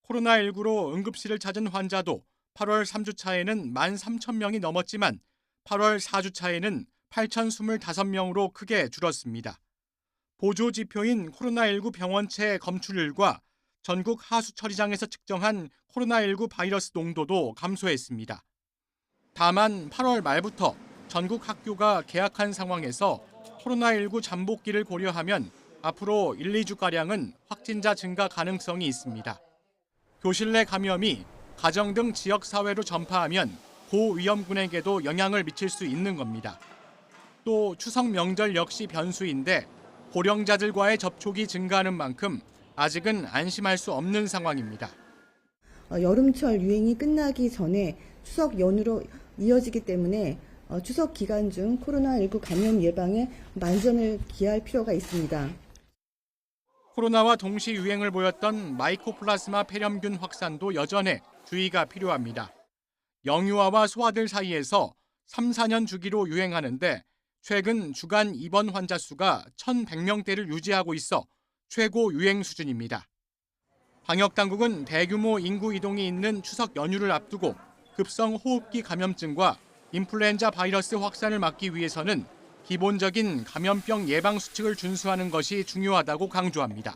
코로나19로 응급실을 찾은 환자도 8월 3주차에는 13,000명이 넘었지만 8월 4주차에는 8,025명으로 크게 줄었습니다. 보조 지표인 코로나19 병원체 검출률과 전국 하수 처리장에서 측정한 코로나19 바이러스 농도도 감소했습니다. 다만 8월 말부터 전국 학교가 개학한 상황에서 코로나19 잠복기를 고려하면 앞으로 1, 2주가량은 확진자 증가 가능성이 있습니다. 교실 내 감염이 가정 등 지역사회로 전파하면 고위험군에게도 영향을 미칠 수 있는 겁니다. 또 추석 명절 역시 변수인데 고령자들과의 접촉이 증가하는 만큼 아직은 안심할 수 없는 상황입니다. 여름철 유행이 끝나기 전에 추석 연휴로 이어지기 때문에 추석 기간 중 코로나19 감염 예방에 만전을 기할 필요가 있습니다. 코로나와 동시 유행을 보였던 마이코플라스마 폐렴균 확산도 여전해 주의가 필요합니다. 영유아와 소아들 사이에서 3, 4년 주기로 유행하는데 최근 주간 입원 환자 수가 1,100명대를 유지하고 있어 최고 유행 수준입니다. 방역당국은 대규모 인구 이동이 있는 추석 연휴를 앞두고 급성 호흡기 감염증과 인플루엔자 바이러스 확산을 막기 위해서는 기본적인 감염병 예방 수칙을 준수하는 것이 중요하다고 강조합니다.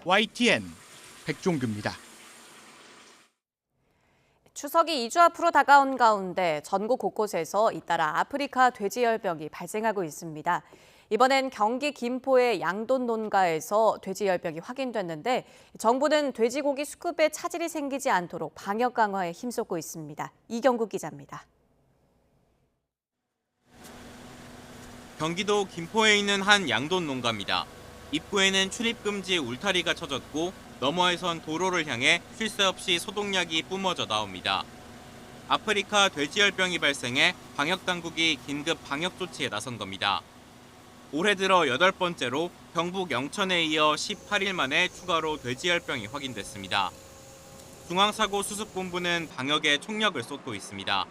YTN 백종규입니다. 추석이 2주 앞으로 다가온 가운데 전국 곳곳에서 잇따라 아프리카 돼지열병이 발생하고 있습니다. 이번엔 경기 김포의 양돈 농가에서 돼지열병이 확인됐는데 정부는 돼지고기 수급에 차질이 생기지 않도록 방역 강화에 힘쏟고 있습니다. 이경국 기자입니다. 경기도 김포에 있는 한 양돈 농가입니다. 입구에는 출입금지 울타리가 쳐졌고 너머에선 도로를 향해 쉴 새 없이 소독약이 뿜어져 나옵니다. 아프리카 돼지열병이 발생해 방역당국이 긴급 방역 조치에 나선 겁니다. 올해 들어 8번째로 경북 영천에 이어 18일 만에 추가로 돼지열병이 확인됐습니다. 중앙사고수습본부는 방역에 총력을 쏟고 있습니다.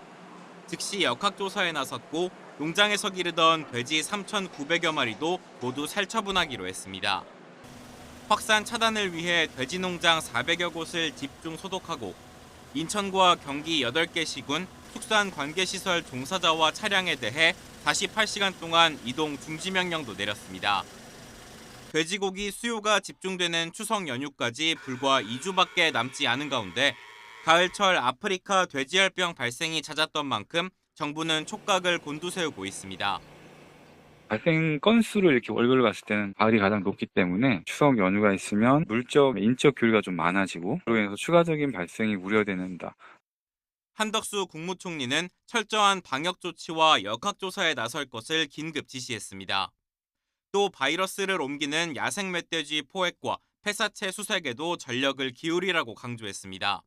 즉시 역학조사에 나섰고 농장에서 기르던 돼지 3,900여 마리도 모두 살처분하기로 했습니다. 확산 차단을 위해 돼지 농장 400여 곳을 집중 소독하고 인천과 경기 8개 시군 축산 관계시설 종사자와 차량에 대해 48시간 동안 이동 중지 명령도 내렸습니다. 돼지고기 수요가 집중되는 추석 연휴까지 불과 2주밖에 남지 않은 가운데 가을철 아프리카 돼지열병 발생이 잦았던 만큼 정부는 촉각을 곤두세우고 있습니다. 발생 건수를 이렇게 월별로 봤을 때는 가을이 가장 높기 때문에 추석 연휴가 있으면 물적, 인적 교류가 좀 많아지고 그로 인해서 추가적인 발생이 우려된다. 한덕수 국무총리는 철저한 방역 조치와 역학조사에 나설 것을 긴급 지시했습니다. 또 바이러스를 옮기는 야생 멧돼지 포획과 폐사체 수색에도 전력을 기울이라고 강조했습니다.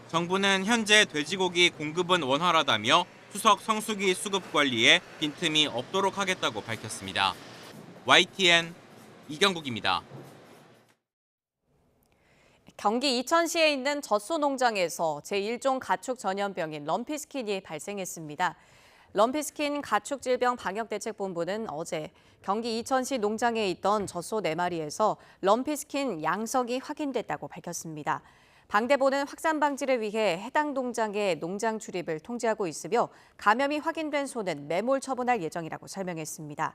정부는 현재 돼지고기 공급은 원활하다며 추석 성수기 수급 관리에 빈틈이 없도록 하겠다고 밝혔습니다. YTN 이경국입니다. 경기 이천시에 있는 젖소 농장에서 제1종 가축 전염병인 럼피스킨이 발생했습니다. 럼피스킨 가축질병 방역대책본부는 어제 경기 이천시 농장에 있던 젖소 4마리에서 럼피스킨 양성이 확인됐다고 밝혔습니다. 방대본은 확산 방지를 위해 해당 농장의 농장 출입을 통제하고 있으며 감염이 확인된 소는 매몰 처분할 예정이라고 설명했습니다.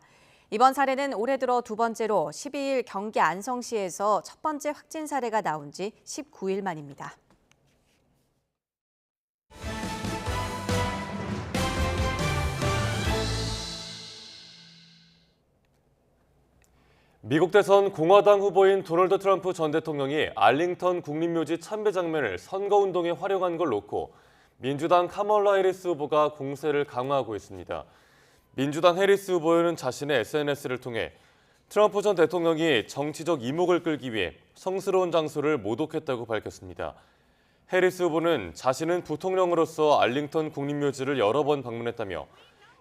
이번 사례는 올해 들어 두 번째로 12일 경기 안성시에서 첫 번째 확진 사례가 나온 지 19일 만입니다. 미국 대선 공화당 후보인 도널드 트럼프 전 대통령이 알링턴 국립묘지 참배 장면을 선거운동에 활용한 걸 놓고 민주당 카멀라 해리스 후보가 공세를 강화하고 있습니다. 민주당 해리스 후보는 자신의 SNS를 통해 트럼프 전 대통령이 정치적 이목을 끌기 위해 성스러운 장소를 모독했다고 밝혔습니다. 해리스 후보는 자신은 부통령으로서 알링턴 국립묘지를 여러 번 방문했다며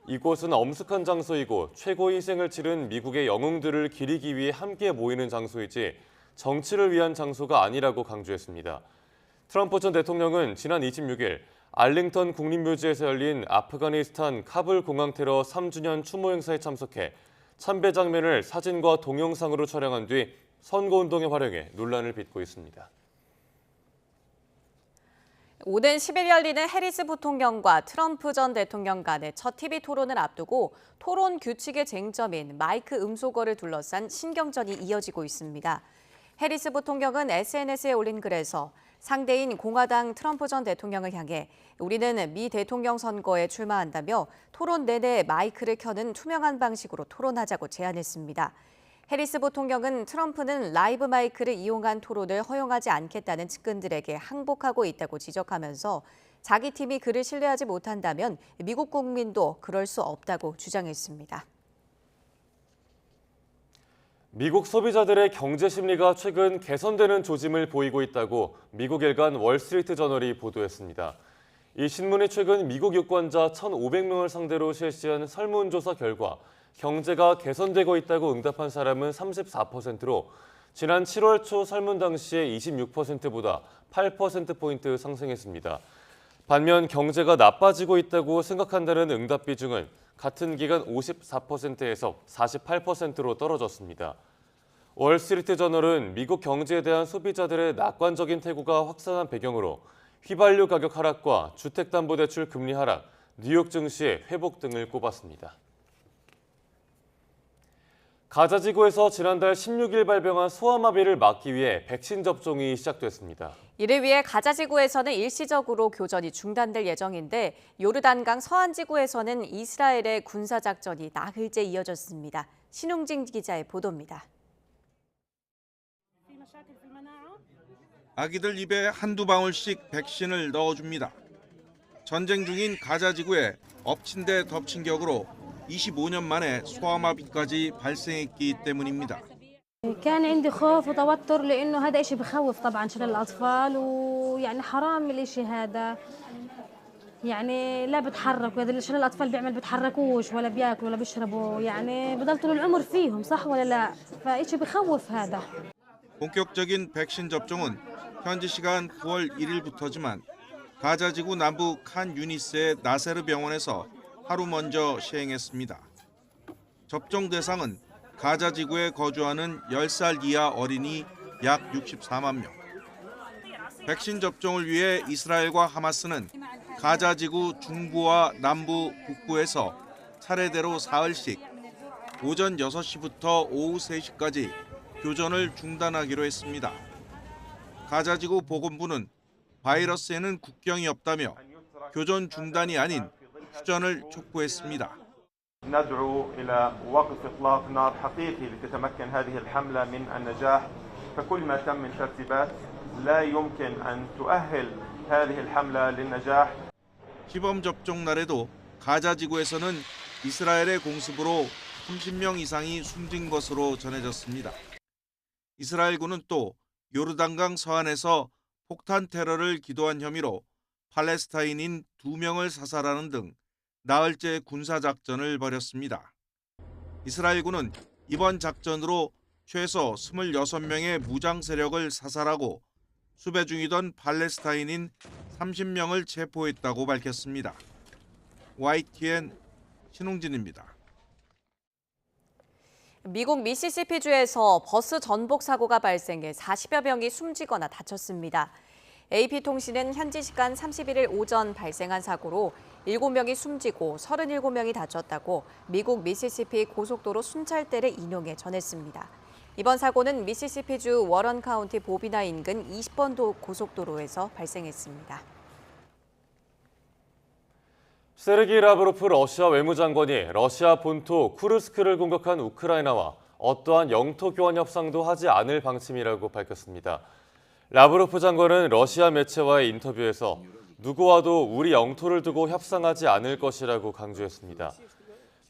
이곳은 엄숙한 장소이고 최고의 희생을 치른 미국의 영웅들을 기리기 위해 함께 모이는 장소이지 정치를 위한 장소가 아니라고 강조했습니다. 트럼프 전 대통령은 지난 26일 알링턴 국립묘지에서 열린 아프가니스탄 카불 공항 테러 3주년 추모 행사에 참석해 참배 장면을 사진과 동영상으로 촬영한 뒤 선거운동에 활용해 논란을 빚고 있습니다. 오는 10일 열리는 해리스 부통령과 트럼프 전 대통령 간의 첫 TV 토론을 앞두고 토론 규칙의 쟁점인 마이크 음소거를 둘러싼 신경전이 이어지고 있습니다. 해리스 부통령은 SNS에 올린 글에서 상대인 공화당 트럼프 전 대통령을 향해 우리는 미 대통령 선거에 출마한다며 토론 내내 마이크를 켜는 투명한 방식으로 토론하자고 제안했습니다. 해리스 부통령은 트럼프는 라이브 마이크를 이용한 토론을 허용하지 않겠다는 측근들에게 항복하고 있다고 지적하면서 자기 팀이 그를 신뢰하지 못한다면 미국 국민도 그럴 수 없다고 주장했습니다. 미국 소비자들의 경제 심리가 최근 개선되는 조짐을 보이고 있다고 미국 일간 월스트리트 저널이 보도했습니다. 이 신문이 최근 미국 유권자 1,500명을 상대로 실시한 설문조사 결과 경제가 개선되고 있다고 응답한 사람은 34%로 지난 7월 초 설문 당시의 26%보다 8%포인트 상승했습니다. 반면 경제가 나빠지고 있다고 생각한다는 응답 비중은 같은 기간 54%에서 48%로 떨어졌습니다. 월스트리트 저널은 미국 경제에 대한 소비자들의 낙관적인 태도가 확산한 배경으로 휘발유 가격 하락과 주택담보대출 금리 하락, 뉴욕 증시의 회복 등을 꼽았습니다. 가자 지구에서 지난달 16일 발병한 소아마비를 막기 위해 백신 접종이 시작됐습니다. 이를 위해 가자 지구에서는 일시적으로 교전이 중단될 예정인데 요르단강 서안 지구에서는 이스라엘의 군사 작전이 나흘째 이어졌습니다. 신웅진 기자의 보도입니다. 아기들 입에 한두 방울씩 백신을 넣어줍니다. 전쟁 중인 가자 지구에 엎친 데 덮친 격으로 25년 만에 소아마비까지 발생했기 때문입니다. كان عندي خوف وتوتر لانه هذا إشي بخوف طبعا شلل الاطفال ويعني حرام الإشي هذا يعني لا بتحرك وهذا اللي شلل الاطفال بيعمل بتحركوش ولا بياكلوا ولا بيشربوا يعني بضل طول العمر فيهم صح ولا لا فإشي بخوف هذا. 본격적인 백신 접종은 현지 시간 9월 1일부터지만 가자 지구 남부 칸 유니스의 나세르 병원에서 하루 먼저 시행했습니다. 접종 대상은 가자 지구에 거주하는 10살 이하 어린이 약 64만 명. 백신 접종을 위해 이스라엘과 하마스는 가자 지구 중부와 남부 북부에서 차례대로 사흘씩 오전 6시부터 오후 3시까지 교전을 중단하기로 했습니다. 가자 지구 보건부는 바이러스에는 국경이 없다며 교전 중단이 아닌 휴전을 촉구했습니다. ندعو إلى وقف إطلاق نار حقيقي لتتمكن هذه الحملة من النجاح فكل ما تم من ترتيبات لا يمكن أن تؤهل هذه الحملة للنجاح. 시범 접종 날에도 가자 지구에서는 이스라엘의 공습으로 30명 이상이 숨진 것으로 전해졌습니다. 이스라엘군은 또 요르단강 서안에서 폭탄 테러를 기도한 혐의로 팔레스타인인 2명을 사살하는 등 나흘째 군사작전을 벌였습니다. 이스라엘군은 이번 작전으로 최소 26명의 무장 세력을 사살하고 수배 중이던 팔레스타인인 30명을 체포했다고 밝혔습니다. YTN 신웅진입니다. 미국 미시시피주에서 버스 전복 사고가 발생해 40여 명이 숨지거나 다쳤습니다. AP통신은 현지 시간 31일 오전 발생한 사고로 7명이 숨지고 37명이 다쳤다고 미국 미시시피 고속도로 순찰대를 인용해 전했습니다. 이번 사고는 미시시피주 워런 카운티 보비나 인근 20번 고속도로에서 발생했습니다. 세르게이 라브로프 러시아 외무장관이 러시아 본토 쿠르스크를 공격한 우크라이나와 어떠한 영토 교환 협상도 하지 않을 방침이라고 밝혔습니다. 라브로프 장관은 러시아 매체와의 인터뷰에서 누구와도 우리 영토를 두고 협상하지 않을 것이라고 강조했습니다.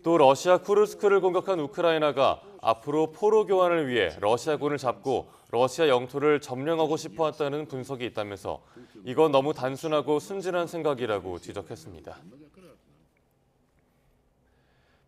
또 러시아 쿠르스크를 공격한 우크라이나가 앞으로 포로 교환을 위해 러시아군을 잡고 러시아 영토를 점령하고 싶어 했다는 분석이 있다면서 이건 너무 단순하고 순진한 생각이라고 지적했습니다.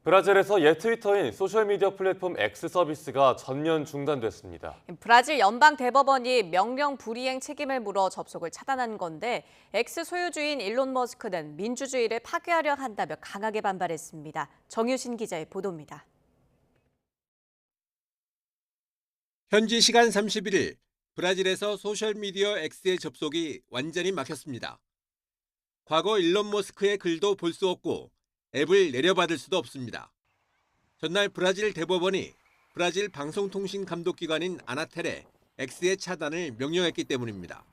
브라질에서 옛 트위터인 소셜미디어 플랫폼 X 서비스가 전면 중단됐습니다. 브라질 연방대법원이 명령 불이행 책임을 물어 접속을 차단한 건데 X 소유주인 일론 머스크는 민주주의를 파괴하려 한다며 강하게 반발했습니다. 정유신 기자의 보도입니다. 현지 시간 31일 브라질에서 소셜미디어 X의 접속이 완전히 막혔습니다. 과거 일론 머스크의 글도 볼 수 없고 앱을 내려받을 수도 없습니다. 전날 브라질 대법원이 브라질 방송통신감독기관인 아나텔에 X의 차단을 명령했기 때문입니다.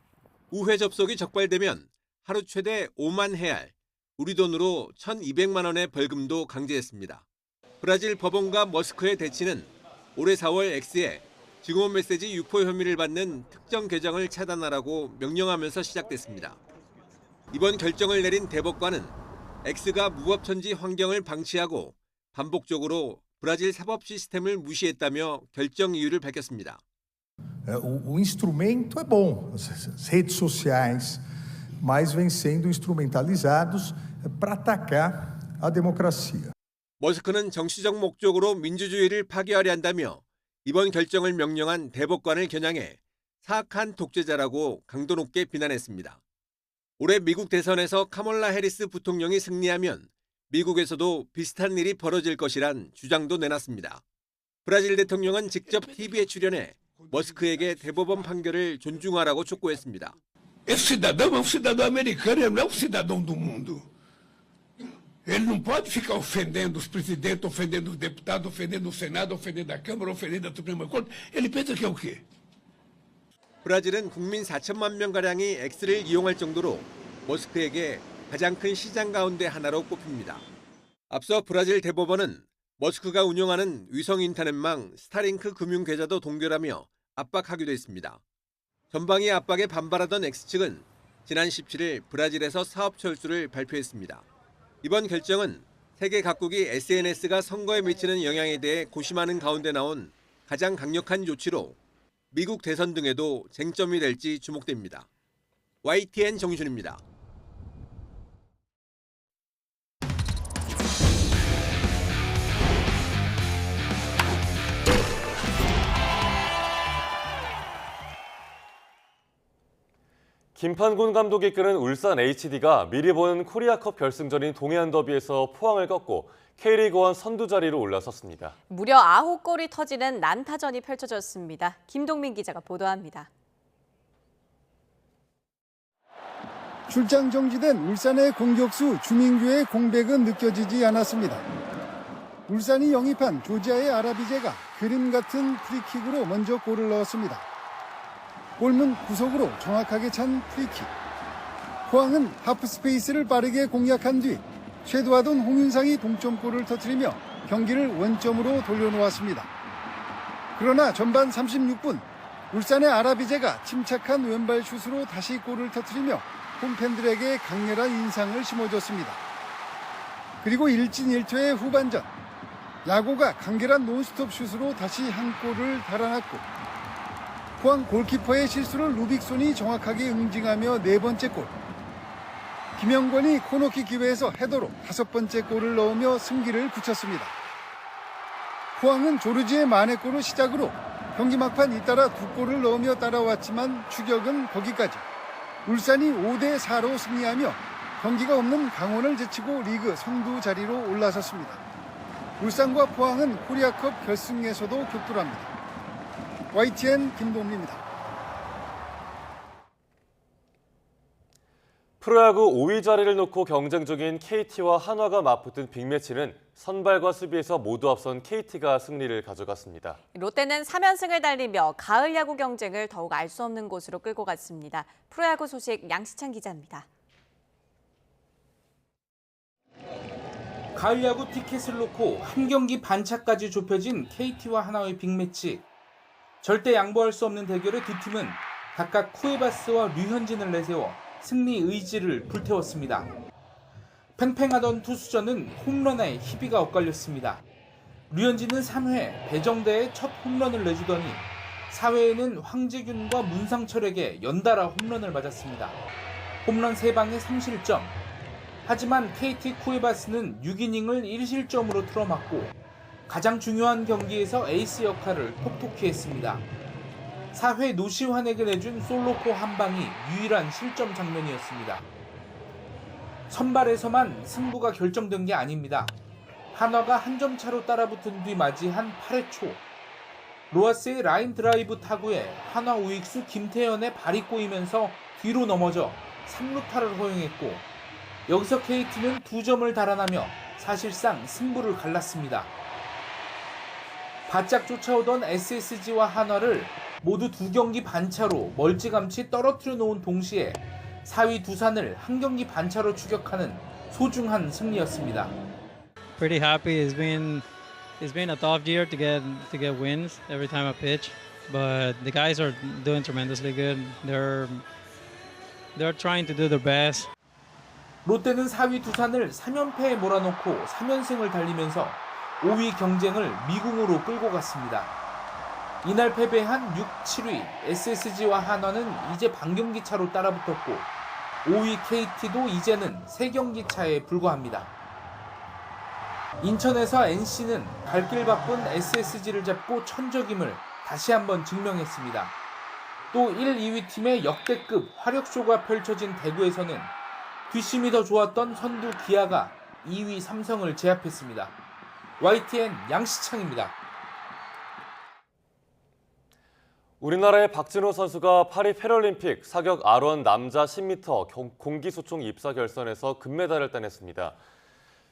우회 접속이 적발되면 하루 최대 5만 헤알, 우리 돈으로 1,200만 원의 벌금도 강제했습니다. 브라질 법원과 머스크의 대치는 올해 4월 X에 증오 메시지 유포 혐의를 받는 특정 계정을 차단하라고 명령하면서 시작됐습니다. 이번 결정을 내린 대법관은 X가 무법천지 환경을 방치하고 반복적으로 브라질 사법 시스템을 무시했다며 결정 이유를 밝혔습니다. O instrumento é bom, as redes sociais, mas vêm sendo instrumentalizados para atacar a democracia. 머스크는 정치적 목적으로 민주주의를 파괴하려 한다며 이번 결정을 명령한 대법관을 겨냥해 사악한 독재자라고 강도 높게 비난했습니다. 올해 미국 대선에서 카멀라 해리스 부통령이 승리하면 미국에서도 비슷한 일이 벌어질 것이란 주장도 내놨습니다. 브라질 대통령은 직접 TV에 출연해 머스크에게 대법원 판결을 존중하라고 촉구했습니다. Esse cidadão é cidadão americano, ele não é cidadão do mundo. Ele não pode ficar ofendendo os presidentes, ofendendo os deputados, ofendendo o Senado, ofendendo a Câmara, ofendendo a Suprema Corte. Ele pensa que é o quê? 브라질은 국민 4천만 명가량이 X를 이용할 정도로 머스크에게 가장 큰 시장 가운데 하나로 꼽힙니다. 앞서 브라질 대법원은 머스크가 운영하는 위성 인터넷망 스타링크 금융 계좌도 동결하며 압박하기도 했습니다. 전방위 압박에 반발하던 X측은 지난 17일 브라질에서 사업 철수를 발표했습니다. 이번 결정은 세계 각국이 SNS가 선거에 미치는 영향에 대해 고심하는 가운데 나온 가장 강력한 조치로 미국 대선 등에도 쟁점이 될지 주목됩니다. YTN 정준입니다. 김판곤 감독이 이끄는 울산 HD가 미리 보는 코리아컵 결승전인 동해안 더비에서 포항을 꺾고 K리그1 선두 자리로 올라섰습니다. 무려 9골이 터지는 난타전이 펼쳐졌습니다. 김동민 기자가 보도합니다. 출장 정지된 울산의 공격수 주민규의 공백은 느껴지지 않았습니다. 울산이 영입한 조지아의 아라비제가 그림 같은 프리킥으로 먼저 골을 넣었습니다. 골문 구석으로 정확하게 찬 프리킥. 포항은 하프스페이스를 빠르게 공략한 뒤 최도하던 홍윤상이 동점골을 터뜨리며 경기를 원점으로 돌려놓았습니다. 그러나 전반 36분 울산의 아라비제가 침착한 왼발 슛으로 다시 골을 터뜨리며 홈팬들에게 강렬한 인상을 심어줬습니다. 그리고 1진1퇴의 후반전 야구가 간결한 논스톱 슛으로 다시 한 골을 달아났고 포항 골키퍼의 실수를 루빅손이 정확하게 응징하며 4번째 골. 김영권이 코너킥 기회에서 헤더로 5번째 골을 넣으며 승기를 굳혔습니다. 포항은 조르지의 만회골을 시작으로 경기 막판 잇따라 2골을 넣으며 따라왔지만 추격은 거기까지. 울산이 5대4로 승리하며 경기가 없는 강원을 제치고 리그 선두 자리로 올라섰습니다. 울산과 포항은 코리아컵 결승에서도 격돌합니다. YTN 김동민입니다. 프로야구 5위 자리를 놓고 경쟁 중인 KT와 한화가 맞붙은 빅매치는 선발과 수비에서 모두 앞선 KT가 승리를 가져갔습니다. 롯데는 3연승을 달리며 가을 야구 경쟁을 더욱 알 수 없는 곳으로 끌고 갔습니다. 프로야구 소식 양시찬 기자입니다. 가을 야구 티켓을 놓고 한 경기 반차까지 좁혀진 KT와 한화의 빅매치. 절대 양보할 수 없는 대결의 두 팀은 각각 쿠에바스와 류현진을 내세워 승리 의지를 불태웠습니다. 팽팽하던 투수전은 홈런에 희비가 엇갈렸습니다. 류현진은 3회 배정대에 첫 홈런을 내주더니 4회에는 황재균과 문상철에게 연달아 홈런을 맞았습니다. 홈런 3방에 3실점. 하지만 KT 쿠에바스는 6이닝을 1실점으로 틀어막고 가장 중요한 경기에서 에이스 역할을 톡톡히 했습니다. 4회 노시환에게 내준 솔로포 한 방이 유일한 실점 장면이었습니다. 선발에서만 승부가 결정된 게 아닙니다. 한화가 한 점 차로 따라붙은 뒤 맞이한 8회 초. 로하스의 라인 드라이브 타구에 한화 우익수 김태현의 발이 꼬이면서 뒤로 넘어져 3루타를 허용했고 여기서 KT는 2점을 달아나며 사실상 승부를 갈랐습니다. 바짝 쫓아오던 SSG와 한화를 모두 2경기 반차로 멀찌감치 떨어뜨려 놓은 동시에 4위 두산을 한 경기 반차로 추격하는 소중한 승리였습니다. Pretty happy. It's been a tough year to get wins every time I pitch, but the guys are doing tremendously good. They're trying to do their best. 롯데는 4위 두산을 3연패에 몰아넣고 3연승을 달리면서 5위 경쟁을 미궁으로 끌고 갔습니다. 이날 패배한 6, 7위 SSG와 한화는 이제 반경기 차로 따라붙었고 5위 KT도 이제는 3경기 차에 불과합니다. 인천에서 NC는 갈 길 바쁜 SSG를 잡고 천적임을 다시 한번 증명했습니다. 또 1, 2위 팀의 역대급 화력쇼가 펼쳐진 대구에서는 뒷심이 더 좋았던 선두 기아가 2위 삼성을 제압했습니다. YTN 양시창입니다. 우리나라의 박진호 선수가 파리 패럴림픽 사격 R1 남자 10m 공기소총 입사 결선에서 금메달을 따냈습니다.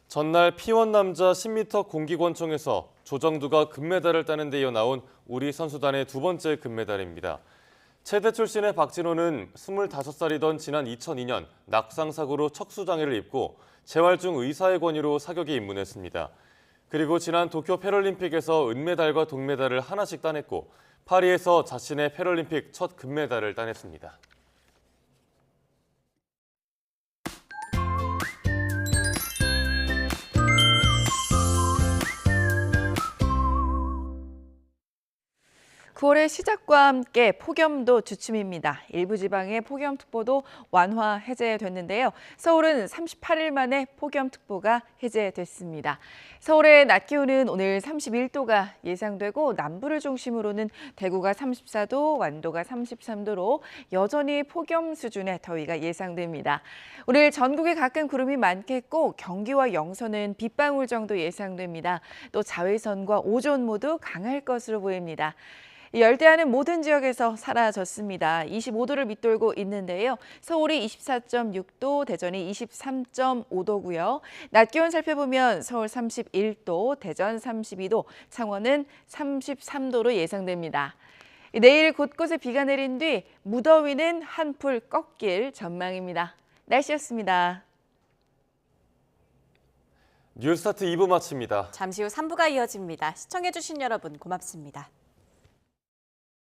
전날 P1 남자 10m 공기권총에서 조정두가 금메달을 따는 데 이어 나온 우리 선수단의 2번째 금메달입니다. 체대 출신의 박진호는 25살이던 지난 2002년 낙상사고로 척수장애를 입고 재활 중 의사의 권유로 사격에 입문했습니다. 그리고 지난 도쿄 패럴림픽에서 은메달과 동메달을 하나씩 따냈고 파리에서 자신의 패럴림픽 첫 금메달을 따냈습니다. (9월의) 시작과 함께 폭염도 주춤입니다. 일부 지방의 폭염특보도 완화 해제됐는데요. 서울은 38일 만에 폭염특보가 해제됐습니다. 서울의 낮 기온은 오늘 31도가 예상되고 남부를 중심으로는 대구가 34도, 완도가 33도로 여전히 폭염 수준의 더위가 예상됩니다. 오늘 전국에 가끔 구름이 많겠고 경기와 영서는 빗방울 정도 예상됩니다. 또 자외선과 오존 모두 강할 것으로 보입니다. 열대야는 모든 지역에서 사라졌습니다. 25도를 밑돌고 있는데요. 서울이 24.6도, 대전이 23.5도고요. 낮 기온 살펴보면 서울 31도, 대전 32도, 창원은 33도로 예상됩니다. 내일 곳곳에 비가 내린 뒤 무더위는 한풀 꺾일 전망입니다. 날씨였습니다. 뉴스타트 2부 마칩니다. 잠시 후 3부가 이어집니다. 시청해주신 여러분 고맙습니다.